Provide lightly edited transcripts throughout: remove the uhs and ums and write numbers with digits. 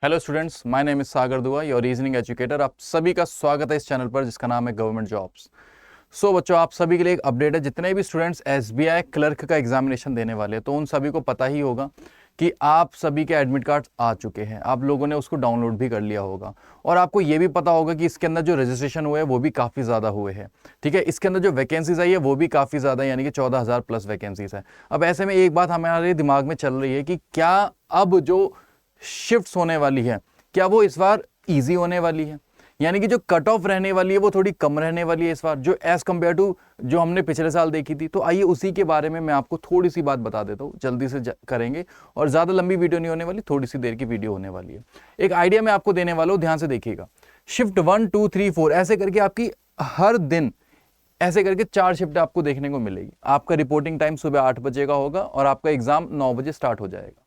Hello students, my name is Sagar Dua, your reasoning educator. आप सभी का स्वागत है इस चैनल पर जिसका नाम है गवर्नमेंट जॉब्स। सो बच्चों, आप सभी के लिए एक अपडेट है। जितने भी स्टूडेंट्स एसबीआई क्लर्क का एग्जामिनेशन देने वाले हैं तो उन सभी को पता ही होगा कि आप सभी के एडमिट कार्ड्स आ चुके हैं। आप लोगों ने उसको डाउनलोड भी कर लिया होगा और आपको ये भी पता होगा कि इसके अंदर जो रजिस्ट्रेशन हुए हैं वो भी काफ़ी ज़्यादा हुए हैं। ठीक है, इसके अंदर जो वैकेंसीज आई है वो भी काफ़ी ज़्यादा, यानी कि 14,000 प्लस वैकेंसीज है। अब ऐसे में एक बात हमारे दिमाग में चल रही है कि क्या अब जो शिफ्ट्स होने वाली है क्या वो इस बार इजी होने वाली है, यानी कि जो कट ऑफ रहने वाली है वो थोड़ी कम रहने वाली है इस बार, जो एज कंपेयर टू जो हमने पिछले साल देखी थी। तो आइए उसी के बारे में मैं आपको थोड़ी सी बात बता देता हूँ, जल्दी से करेंगे और ज़्यादा लंबी वीडियो नहीं होने वाली, थोड़ी सी देर की वीडियो होने वाली है। एक आइडिया मैं आपको देने वाला हूँ, ध्यान से देखिएगा। शिफ्ट 1 2 3 4 ऐसे करके आपकी हर दिन ऐसे करके 4 शिफ्ट आपको देखने को मिलेगी। आपका रिपोर्टिंग टाइम सुबह 8 बजे का होगा और आपका एग्जाम 9 बजे स्टार्ट हो जाएगा।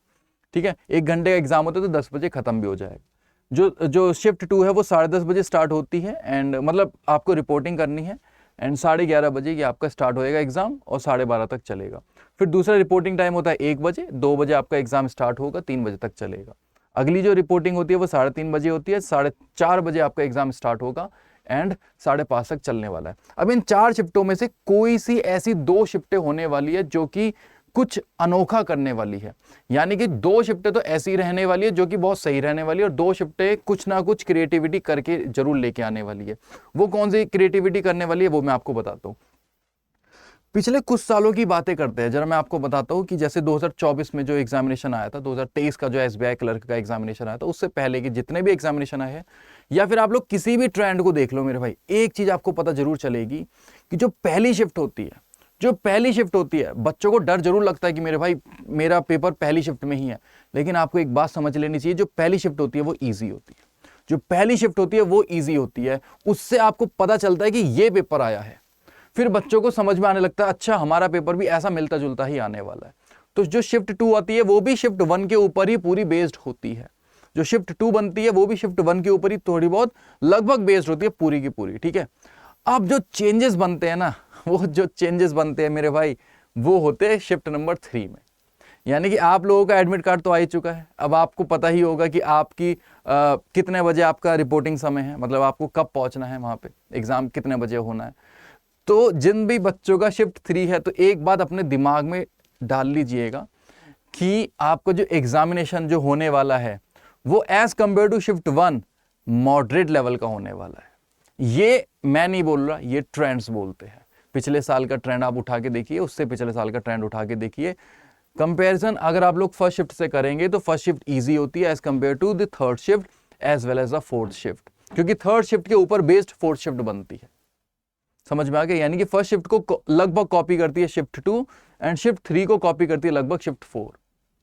ठीक है, 1 घंटे का एग्जाम होता है तो 10 बजे खत्म भी हो जाएगा। जो शिफ्ट 2 है वो 10:30 बजे स्टार्ट होती है एंड मतलब आपको रिपोर्टिंग करनी है एंड 11:30 बजे ये आपका स्टार्ट होएगा एग्जाम और 12:30 तक चलेगा। फिर दूसरा रिपोर्टिंग टाइम होता है 1 बजे, 2 बजे आपका एग्जाम स्टार्ट होगा, 3 बजे तक चलेगा। अगली जो रिपोर्टिंग होती है वो 3:30 बजे होती है, 4:30 बजे आपका एग्जाम स्टार्ट होगा एंड 5:30 तक चलने वाला है। अब इन 4 शिफ्टों में से कोई सी ऐसी 2 शिफ्टें होने वाली है जो कि कुछ अनोखा करने वाली है, यानी कि 2 शिफ्टें तो ऐसी रहने वाली है जो कि बहुत सही रहने वाली है और 2 शिफ्टें कुछ ना कुछ क्रिएटिविटी करके जरूर लेके आने वाली है। वो कौन सी क्रिएटिविटी करने वाली है वो मैं आपको बताता हूं। पिछले कुछ सालों की बातें करते हैं, जरा मैं आपको बताता हूं कि जैसे 2024 में जो एग्जामिनेशन आया था, 2023 का जो एसबीआई क्लर्क का एग्जामिनेशन आया था, उससे पहले के जितने भी एग्जामिनेशन आए हैं, या फिर आप लोग किसी भी ट्रेंड को देख लो मेरे भाई, एक चीज आपको पता जरूर चलेगी कि जो पहली शिफ्ट होती है बच्चों को डर जरूर लगता है कि मेरे भाई मेरा पेपर पहली शिफ्ट में ही है, लेकिन आपको एक बात समझ लेनी चाहिए, जो पहली शिफ्ट होती है वो ईजी होती है। जो पहली शिफ्ट होती है वो ईजी होती है, उससे आपको पता चलता है कि ये पेपर आया है। फिर बच्चों को समझ में आने लगता है अच्छा हमारा पेपर भी ऐसा मिलता जुलता ही आने वाला है। तो जो शिफ्ट 2 आती है वो भी शिफ्ट 1 के ऊपर ही पूरी बेस्ड होती है। जो शिफ्ट 2 बनती है वो भी शिफ्ट 1 के ऊपर ही थोड़ी बहुत लगभग बेस्ड होती है, पूरी की पूरी। ठीक है, अब जो चेंजेस बनते हैं ना, वो जो चेंजेस बनते हैं मेरे भाई वो होते हैं शिफ्ट नंबर 3 में। यानी कि आप लोगों का एडमिट कार्ड तो आ ही चुका है, अब आपको पता ही होगा कि आपकी कितने बजे आपका रिपोर्टिंग समय है, मतलब आपको कब पहुंचना है वहां पे, एग्जाम कितने बजे होना है। तो जिन भी बच्चों का शिफ्ट 3 है तो एक बात अपने दिमाग में डाल लीजिएगा कि आपका जो एग्जामिनेशन जो होने वाला है वो as compare to shift 1 moderate level का होने वाला है। ये मैं नहीं बोल रहा, ये ट्रेंड्स बोलते हैं। पिछले साल का ट्रेंड आप उठा के देखिए, उससे पिछले साल का ट्रेंड उठा के देखिए। कंपैरिजन अगर आप लोग फर्स्ट शिफ्ट से करेंगे तो फर्स्ट शिफ्ट इजी होती है as compare to the third shift as well as the fourth shift, क्योंकि थर्ड शिफ्ट के ऊपर बेस्ड फोर्थ शिफ्ट बनती है। समझ में आ गया? यानी कि फर्स्ट शिफ्ट को लगभग कॉपी करती है शिफ्ट 2 एंड शिफ्ट 3 को कॉपी करती है लगभग शिफ्ट 4।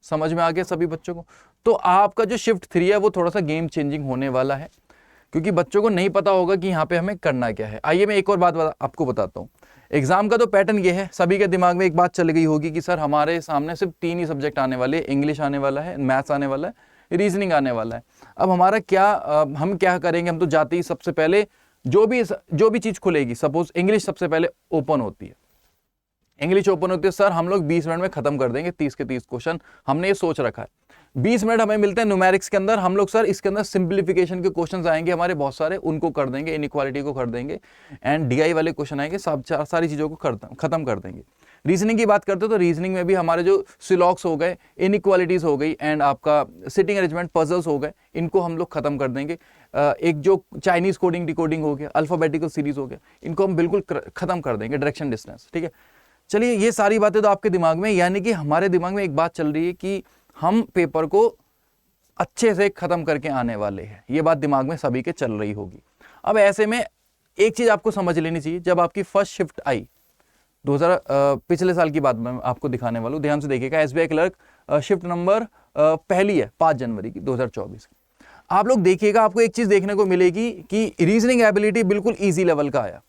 समझ में आ गया सभी बच्चों को? तो आपका जो शिफ्ट 3 है वो थोड़ा सा गेम चेंजिंग होने वाला है, क्योंकि बच्चों को नहीं पता होगा कि यहाँ पे हमें करना क्या है। आइए मैं एक और बात आपको बताता हूँ। एग्जाम का तो पैटर्न ये है, सभी के दिमाग में एक बात चल गई होगी कि सर हमारे सामने सिर्फ 3 ही सब्जेक्ट आने वाले, इंग्लिश आने वाला है, मैथ्स आने वाला है, रीजनिंग आने वाला है। अब हमारा क्या हम क्या करेंगे? हम तो जाते ही सबसे पहले जो भी चीज खुलेगी, सपोज इंग्लिश सबसे पहले ओपन होती है, इंग्लिश ओपन होती है, सर हम लोग 20 मिनट में खत्म कर देंगे 30 के 30 क्वेश्चन, हमने ये सोच रखा है। 20 मिनट हमें मिलते हैं न्यूमेरिक्स के अंदर, हम लोग सर इसके अंदर सिंप्लीफिकेशन के क्वेश्चंस आएंगे हमारे बहुत सारे, उनको कर देंगे, इनइक्वालिटी को कर देंगे एंड डीआई वाले क्वेश्चन आएंगे, सब सारी चीजों को खत्म कर देंगे। रीजनिंग की बात करते हो तो रीजनिंग में भी हमारे जो सिलॉक्स हो गए, इनइक्वालिटीज हो गई एंड आपका सिटिंग अरेंजमेंट पजल्स हो गए, इनको हम लोग खत्म कर देंगे। एक जो चाइनीज कोडिंग डिकोडिंग हो गया, अल्फाबेटिकल सीरीज हो गया, इनको हम बिल्कुल खत्म कर देंगे, डायरेक्शन डिस्टेंस। ठीक है, चलिए ये सारी बातें तो आपके दिमाग में, यानी कि हमारे दिमाग में एक बात चल रही है कि हम पेपर को अच्छे से खत्म करके आने वाले हैं, ये बात दिमाग में सभी के चल रही होगी। अब ऐसे में एक चीज आपको समझ लेनी चाहिए, जब आपकी फर्स्ट शिफ्ट आई 2000 पिछले साल की बात मैं आपको दिखाने वाला हूं, ध्यान से देखिएगा। एसबीआई क्लर्क शिफ्ट नंबर पहली है 5 जनवरी की 2024। आप लोग देखिएगा, आपको एक चीज देखने को मिलेगी कि रीजनिंग एबिलिटी बिल्कुल इजी लेवल का आया।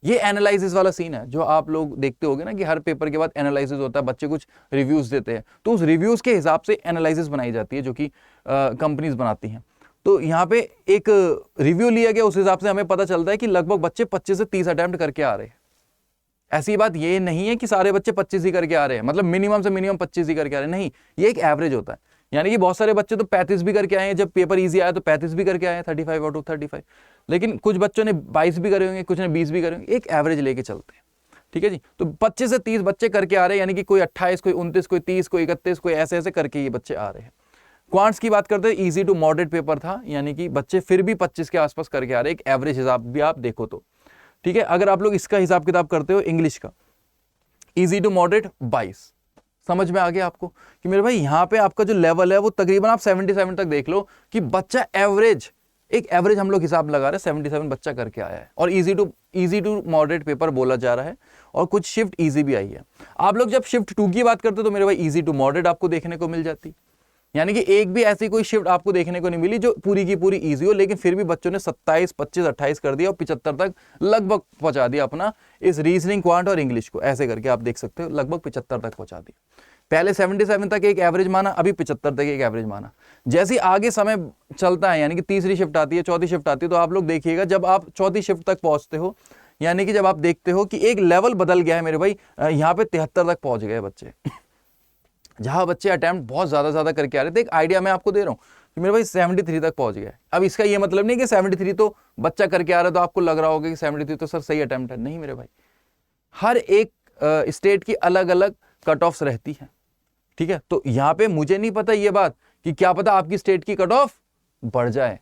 ये एनालिसिस वाला सीन है जो आप लोग देखते होगे ना कि हर पेपर के बाद एनालिसिस होता है, बच्चे कुछ रिव्यूज देते हैं, तो उस रिव्यूज के हिसाब से एनालिसिस बनाई जाती है जो कि कंपनीज बनाती हैं। तो यहाँ पे एक रिव्यू लिया गया, उस हिसाब से हमें पता चलता है कि लगभग बच्चे 25 से 30 अटेम्प्ट करके आ रहे हैं। ऐसी बात ये नहीं है कि सारे बच्चे 25 ही करके आ रहे हैं, मतलब मिनिमम से मिनिमम 25 ही करके आ रहे हैं, नहीं, ये एक एवरेज होता है यानी कि बहुत सारे बच्चे तो 35 भी करके आए हैं, जब पेपर इजी आया तो 35 भी करके आए हैं, 35 आउट ऑफ 35। लेकिन कुछ बच्चों ने 22 भी करे होंगे, कुछ ने 20 भी करे होंगे, एक एवरेज लेके चलते हैं, ठीक है जी। तो 25 से 30 बच्चे करके आ रहे हैं, यानी कि कोई 28, कोई 29, कोई 30, कोई 31, कोई ऐसे ऐसे करके ये बच्चे आ रहे हैं। क्वांट्स की बात करते हैं, इजी टू मॉडरेट पेपर था, यानी कि बच्चे फिर भी 25 के आसपास करके आ रहे हैं, एक एवरेज हिसाब भी आप देखो तो, ठीक है। अगर आप लोग इसका हिसाब किताब करते हो इंग्लिश का, इजी टू मॉडरेट 22, समझ में आ गया आपको कि मेरे भाई यहाँ पे आपका जो लेवल है वो तकरीबन आप 77 तक देख लो कि बच्चा एवरेज, एक एवरेज हम लोग हिसाब लगा रहे हैं, 77 बच्चा करके आया है, और इजी टू मॉडरेट पेपर बोला जा रहा है, और कुछ शिफ्ट इजी भी आई है। आप लोग जब शिफ्ट 2 की बात करते हो तो मेरे भाई इजी टू मॉडरेट आपको देखने को मिल जाती, यानी कि एक भी ऐसी कोई शिफ्ट आपको देखने को नहीं मिली जो पूरी की पूरी इजी हो, लेकिन फिर भी बच्चों ने 27, 25, 28 कर दिया और 75 तक लगभग पहुंचा दिया अपना इस रीजनिंग, क्वांट और इंग्लिश को, ऐसे करके आप देख सकते हो लगभग 75 तक पहुंचा दिया। पहले 77 तक एक एवरेज माना, अभी 75 तक एक एवरेज माना। जैसे आगे समय चलता है, यानी कि तीसरी शिफ्ट आती है, चौथी शिफ्ट आती है, तो आप लोग देखिएगा जब आप चौथी शिफ्ट तक पहुंचते हो, यानी कि जब आप देखते हो कि एक लेवल बदल गया है मेरे भाई, यहाँ पे 73 तक पहुंच गए बच्चे। जहां बच्चे अटेम्प्ट बहुत ज्यादा करके आ रहे थे, एक आइडिया मैं आपको दे रहा हूं कि मेरे भाई 73 तक पहुंच गया है। अब इसका ये मतलब नहीं कि 73 तो बच्चा करके आ रहा है तो आपको लग रहा होगा कि 73 तो सर सही अटेम्प्ट है, नहीं मेरे भाई। हर एक स्टेट की अलग अलग कट ऑफ्स रहती है, ठीक है। तो यहां पे मुझे नहीं पता ये बात कि क्या पता आपकी स्टेट की कट ऑफ बढ़ जाए,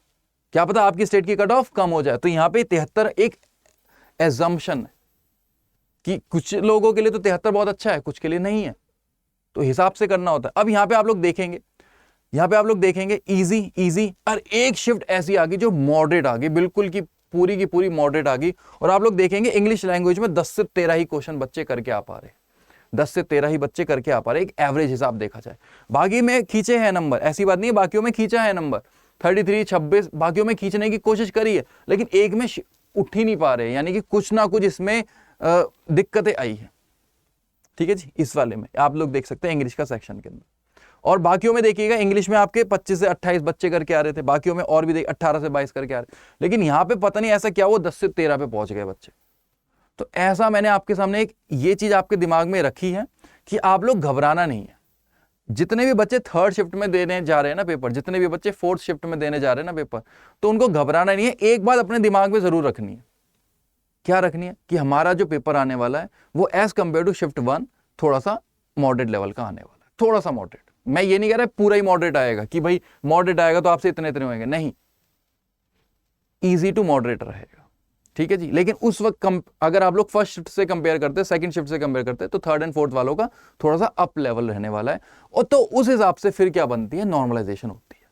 क्या पता आपकी स्टेट की कट ऑफ कम हो जाए। तो यहां पे 73 एक एजम्पशन है कि कुछ लोगों के लिए तो 73 बहुत अच्छा है, कुछ के लिए नहीं है, तो हिसाब से करना होता है। अब यहां पे आप लोग देखेंगे इजी और एक शिफ्ट ऐसी आ गई जो मॉडरेट आ गई, बिल्कुल की पूरी मॉडरेट आ गई। और आप लोग देखेंगे इंग्लिश लैंग्वेज में 10 से 13 ही क्वेश्चन बच्चे करके आ पा रहे, 10 से 13 ही बच्चे करके आ पा रहे, एक एवरेज हिसाब देखा जाए। बाकी में खींचे हैं नंबर, ऐसी बात नहीं है, बाकियों में खींचा है नंबर 33, 26, बाकियों में खींचने की कोशिश करी है, लेकिन एक में उठ ही नहीं पा रहे, यानी कि कुछ ना कुछ इसमें दिक्कतें आई है, ठीक है जी। इस वाले में आप लोग देख सकते हैं इंग्लिश का सेक्शन के अंदर। और बाकियों में देखिएगा इंग्लिश में आपके 25 से 28 बच्चे करके आ रहे थे, बाकियों में और भी 18 से 22 करके आ रहे, लेकिन यहां पे पता नहीं ऐसा क्या वो 10 से 13 पे पहुंच गए बच्चे। तो ऐसा मैंने आपके सामने एक ये चीज आपके दिमाग में रखी है कि आप लोग घबराना नहीं है। जितने भी बच्चे थर्ड शिफ्ट में देने जा रहे हैं ना पेपर, जितने भी बच्चे फोर्थ शिफ्ट में देने जा रहे हैं ना पेपर, तो उनको घबराना नहीं है। एक बात अपने दिमाग में जरूर रखनी है, क्या रखनी है कि हमारा जो पेपर आने वाला है वो एज कंपेयर टू शिफ्ट 1 थोड़ा सा मॉडरेट लेवल का आने वाला है, थोड़ा सा मॉडरेट। मैं ये नहीं कह रहा पूरा ही मॉडरेट आएगा कि भाई मॉडरेट आएगा तो आपसे इतने इतने होंगे, नहीं, इजी टू मॉडरेट रहेगा, ठीक है जी। लेकिन उस वक्त अगर आप लोग फर्स्ट शिफ्ट से कंपेयर करते हैं, सेकंड शिफ्ट से कंपेयर करते हैं, तो थर्ड एंड फोर्थ वालों का थोड़ा सा अप लेवल रहने वाला है। और तो उस हिसाब से फिर क्या बनती है, नॉर्मलाइजेशन होती है।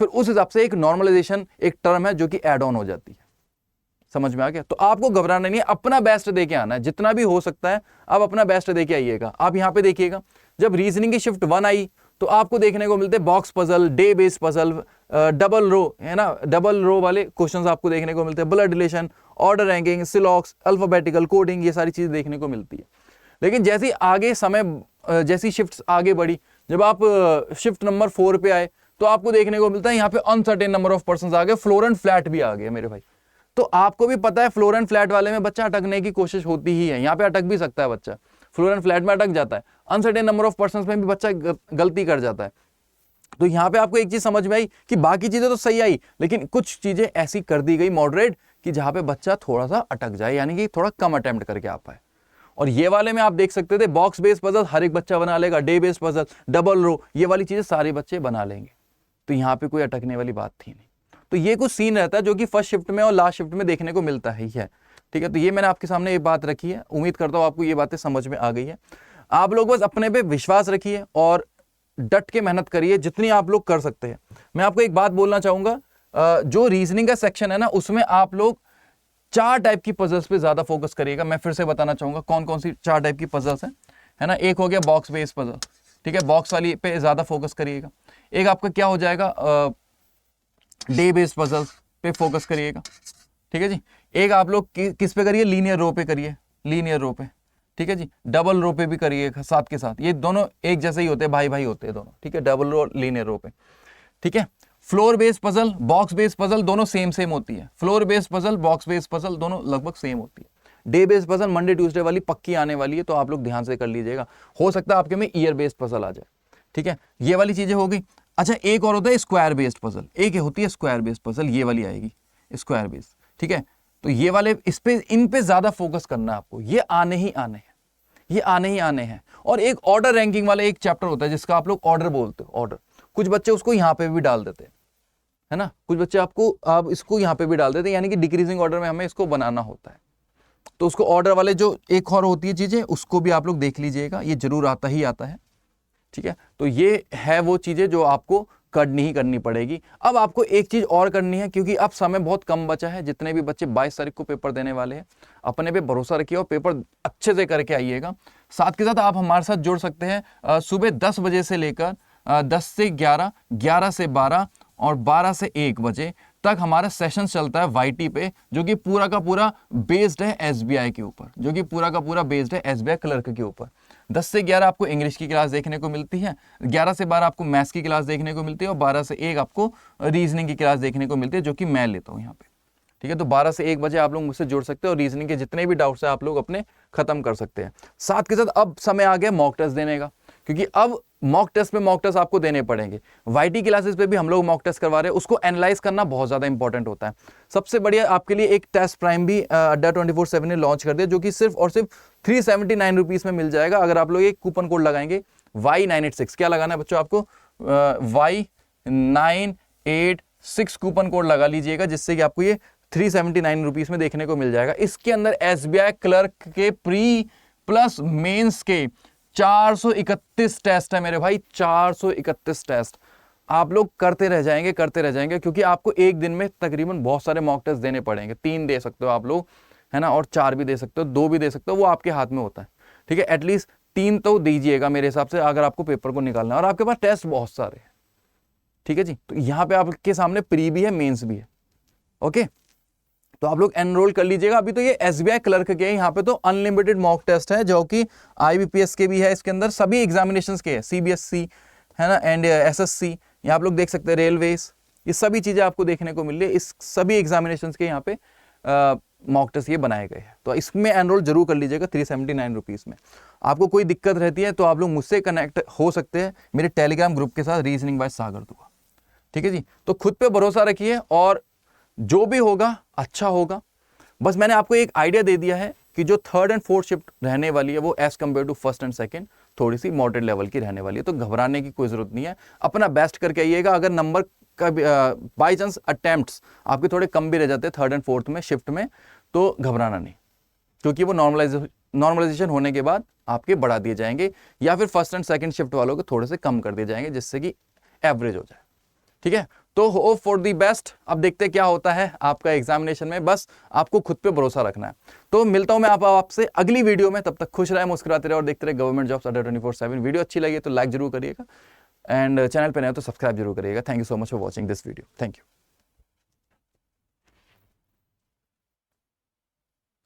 फिर उस हिसाब से एक नॉर्मलाइजेशन एक टर्म है जो कि एड ऑन हो जाती है, समझ में आ गया। तो आपको घबराना नहीं है, अपना बेस्ट देके आना है, जितना भी हो सकता है आप अपना बेस्ट देके आइएगा। आप यहां पे देखिएगा जब रीजनिंग की शिफ्ट 1 आई तो आपको देखने को मिलते box puzzle, day based puzzle, double row है ना, डबल रो वाले क्वेश्चंस आपको देखने को मिलते हैं, ब्लड रिलेशन, ऑर्डर रैंकिंग, सिलॉक्स, अल्फाबेटिकल कोडिंग, ये सारी चीजें देखने को मिलती है। लेकिन जैसे आगे समय, जैसी शिफ्ट आगे बढ़ी, जब आप शिफ्ट नंबर 4 पे आए तो आपको देखने को मिलता है यहाँ पे अनसर्टेन नंबर ऑफ पर्सन आ गए, फ्लोर एंड फ्लैट भी आ गए मेरे भाई। तो आपको भी पता है फ्लोर एंड फ्लैट वाले में बच्चा अटकने की कोशिश होती ही है, यहाँ पे अटक भी सकता है बच्चा, फ्लोर एंड फ्लैट में अटक जाता है, अनसर्टेन नंबर ऑफ पर्संस में भी बच्चा गलती कर जाता है। तो यहाँ पे आपको एक चीज समझ में आई कि बाकी चीजें तो सही आई, लेकिन कुछ चीजें ऐसी कर दी गई मॉडरेट कि जहां पे बच्चा थोड़ा सा अटक जाए, यानी कि थोड़ा कम अटेम्प्ट करके आ पाए। और ये वाले में आप देख सकते थे बॉक्स बेस्ड पजल हर एक बच्चा बना लेगा, day based puzzle, double row, ये वाली चीजें सारे बच्चे बना लेंगे, तो यहाँ पे कोई अटकने वाली बात थी नहीं। तो ये कुछ सीन रहता है जो कि फर्स्ट शिफ्ट में और लास्ट शिफ्ट में देखने को मिलता ही है, ठीक है। तो ये मैंने आपके सामने एक बात रखी है, उम्मीद करता हूं आपको ये बातें समझ में आ गई है। आप लोग बस अपने पे विश्वास रखिए और डट के मेहनत करिए जितनी आप लोग कर सकते हैं। मैं आपको एक बात बोलना चाहूंगा, जो रीजनिंग का सेक्शन है ना, उसमें आप लोग 4 टाइप की पजल्स पे ज्यादा फोकस करिएगा। मैं फिर से बताना चाहूंगा कौन कौन सी 4 टाइप की पजल्स हैं, है ना। एक हो गया बॉक्स बेस्ड पजल, ठीक है, बॉक्स वाली पे ज्यादा फोकस करिएगा। एक आपका क्या हो जाएगा, डे बेस्ड पजल्स पे फोकस करिएगा, ठीक है जी। एक आप लोग किस पे करिए, लीनियर रो पे करिए, लीनियर रो पे, ठीक है जी। डबल रो पे भी करिए साथ के साथ, ये दोनों एक जैसे ही होते हैं, भाई भाई होते हैं दोनों, ठीक है, डबल रो, लीनियर रो पे, ठीक है। Floor based puzzle, box based puzzle दोनों सेम होती है। Floor based puzzle, box based puzzle दोनों लगभग सेम होती है। Day based puzzle Monday Tuesday वाली पक्की आने वाली है, तो आप लोग ध्यान से कर लीजिएगा, हो सकता है आपके में ईयर बेस्ड पजल आ जाए, ठीक है। ये वाली चीजें हो गई। अच्छा, एक और होता है स्क्वायर बेस्ड पजल, एक होती है स्क्वायर बेस्ड पजल, ये वाली आएगी स्क्वायर बेस्ड, ठीक है। तो ये वाले इन पे ज्यादा फोकस करना है आपको, ये आने ही आने हैं, ये आने ही आने हैं। और एक ऑर्डर रैंकिंग वाला एक चैप्टर होता है जिसका आप लोग ऑर्डर बोलते हो, ऑर्डर। कुछ बच्चे उसको यहाँ पे भी डाल देते हैं, है ना, कुछ बच्चे आप इसको यहाँ पे भी डाल देते हैं, यानी कि डिक्रीजिंग ऑर्डर में हमें इसको बनाना होता है। तो उसको ऑर्डर वाले जो एक और होती है चीजें, उसको भी आप लोग देख लीजिएगा, ये जरूर आता ही आता है, ठीक है। तो ये है वो चीजें जो आपको करनी ही करनी पड़ेगी। अब आपको एक चीज और करनी है, क्योंकि अब समय बहुत कम बचा है। जितने भी बच्चे 22 तारीख को पेपर देने वाले हैं, अपने पे भरोसा रखिए और पेपर अच्छे से करके आइएगा। साथ के साथ आप हमारे साथ जुड़ सकते हैं सुबह 10 बजे से लेकर 10 से 11, 11 से 12 और 12 से 1 बजे तक हमारा सेशन चलता है वाईटी पे, जो कि पूरा का पूरा बेस्ड है एसबीआई के ऊपर, जो कि पूरा का पूरा बेस्ड है एसबीआई क्लर्क के ऊपर। 10 से 11 आपको इंग्लिश की क्लास देखने को मिलती है, 11 से 12 आपको मैथ्स की क्लास देखने को मिलती है और 12 से 1 आपको रीजनिंग की क्लास देखने को मिलती है, जो कि मैं लेता हूँ यहाँ पे, ठीक है। तो 12 से 1 बजे आप लोग मुझसे जुड़ सकते हैं और रीजनिंग के जितने भी डाउट्स हैं आप लोग अपने खत्म कर सकते हैं। साथ के साथ अब समय आ गया मॉक टेस्ट देने का, क्योंकि अब मॉक टेस्ट पे मॉक टेस्ट आपको देने पड़ेंगे। वाईटी क्लासेस पे भी हम लोग मॉक टेस्ट करवा रहे हैं, उसको एनालाइज करना बहुत ज्यादा इंपॉर्टेंट होता है। सबसे बढ़िया आपके लिए एक टेस्ट प्राइम भी अड्डा 24/7 ने लॉन्च कर दिया, जो कि सिर्फ और सिर्फ 379 रुपीज में मिल जाएगा। अगर आप लोग एक कूपन कोड लगाएंगे Y986, क्या लगाना है बच्चों आपको, Y986 कूपन कोड लगा लीजिएगा, जिससे कि आपको ये 379 रुपीज में देखने को मिल जाएगा। इसके अंदर एसबीआई क्लर्क के प्री प्लस मेंस के 431 टेस्ट है मेरे भाई, 431 टेस्ट आप लोग करते रह जाएंगे, करते रह जाएंगे, क्योंकि आपको एक दिन में तकरीबन बहुत सारे मॉक टेस्ट देने पड़ेंगे। 3 दे सकते हो आप लोग, है ना, और 4 भी दे सकते हो, 2 भी दे सकते हो, वो आपके हाथ में होता है, ठीक है। एटलीस्ट 3 तो दीजिएगा मेरे हिसाब से, अगर आपको पेपर को निकालना है और आपके पास टेस्ट बहुत सारे हैं, ठीक है जी। तो यहाँ पे आपके सामने प्री भी है, मेंस भी है, ओके। तो आप लोग एनरोल कर लीजिएगा। अभी तो ये एसबीआई क्लर्क के हैं, यहाँ पे तो अनलिमिटेड मॉक टेस्ट है, जो कि आईबीपीएस के भी है, इसके अंदर सभी एग्जामिनेशंस के हैं, सीबीएसई है ना, एंड एसएससी, यहाँ आप लोग देख सकते हैं, रेलवेज, ये सभी चीजें आपको देखने को मिल रही है। इस सभी एग्जामिनेशंस के यहाँ पे मॉक टेस्ट ये बनाए गए हैं, तो इसमें एनरोल जरूर कर लीजिएगा 379 रुपीज में। आपको कोई दिक्कत रहती है तो आप लोग मुझसे कनेक्ट हो सकते हैं मेरे टेलीग्राम ग्रुप के साथ, रीजनिंग बाय सागर दुआ, ठीक है जी। तो खुद पे भरोसा रखिए और जो भी होगा अच्छा होगा। बस मैंने आपको एक आइडिया दे दिया है कि जो 3rd एंड 4th शिफ्ट रहने वाली है वो as compare to 1st and 2nd थोड़ी सी मॉडरेट लेवल की रहने वाली है, तो घबराने की कोई जरूरत नहीं है। अपना बेस्ट करके आइएगा। अगर नंबर का बाई चांस अटेम्प्ट्स आपके थोड़े कम भी रह जाते हैं 3rd एंड 4th में शिफ्ट में, तो घबराना नहीं, क्योंकि वो नॉर्मलाइजेशन होने के बाद आपके बढ़ा दिए जाएंगे, या फिर 1st एंड 2nd शिफ्ट वालों के थोड़े से कम कर दिए जाएंगे, जिससे कि एवरेज हो जाए, ठीक है। तो होप फॉर दी बेस्ट। अब देखते हैं क्या होता है आपका एग्जामिनेशन में, बस आपको खुद पे भरोसा रखना है। तो मिलता हूं मैं आपसे अगली वीडियो में, तब तक खुश रहे, मुस्कुराते रहे और देखते रहे गवर्नमेंट जॉब्स अड्डा 24/7। वीडियो अच्छी लगी तो लाइक जरूर करिएगा एंड चैनल पे नए हो तो सब्सक्राइब जरूर करिएगा। Thank you so much for watching this video. Thank you.